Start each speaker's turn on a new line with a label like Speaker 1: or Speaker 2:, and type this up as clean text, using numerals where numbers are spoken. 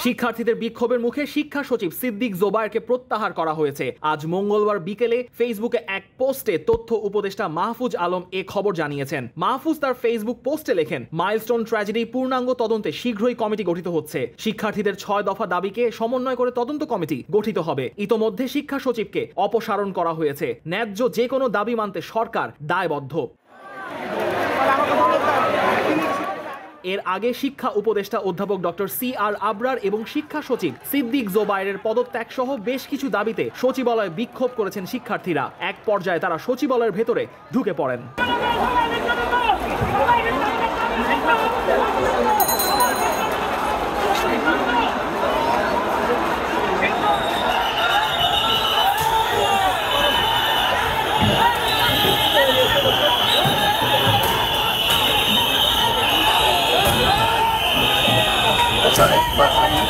Speaker 1: শিক্ষার্থীদের বিক্ষোভের মুখে শিক্ষা সচিব সিদ্দিক জোবায়েরকে প্রত্যাহার করা হয়েছে। আজ মঙ্গলবার বিকেলে ফেসবুকে এক পোস্টে তথ্য উপদেষ্টা মাহফুজ আলম এ খবর জানিয়েছেন। মাহফুজ তার ফেসবুক পোস্টে লেখেন, মাইলস্টোন ট্র্যাজেডি পূর্ণাঙ্গ তদন্তে শীঘ্রই কমিটি গঠিত হচ্ছে। শিক্ষার্থীদের 6 দফা দাবিকে সমন্বয় করে তদন্ত কমিটি গঠিত হবে। ইতোমধ্যে শিক্ষা সচিবকে অপসারণ করা হয়েছে। ন্যায্য যে কোনো দাবি মানতে সরকার দায়বদ্ধ। এর আগে শিক্ষা উপদেষ্টা অধ্যাপক ডক্টর CR আবরার এবং শিক্ষা সচিব সিদ্দিক জোবায়েরের পদত্যাগ সহ বেশ কিছু দাবিতে সচিবালয়ে বিক্ষোভ করেছেন শিক্ষার্থীরা। এক পর্যায়ে তারা সচিবালয়ের ভেতরে ঢুকে পড়েন।
Speaker 2: Sorry.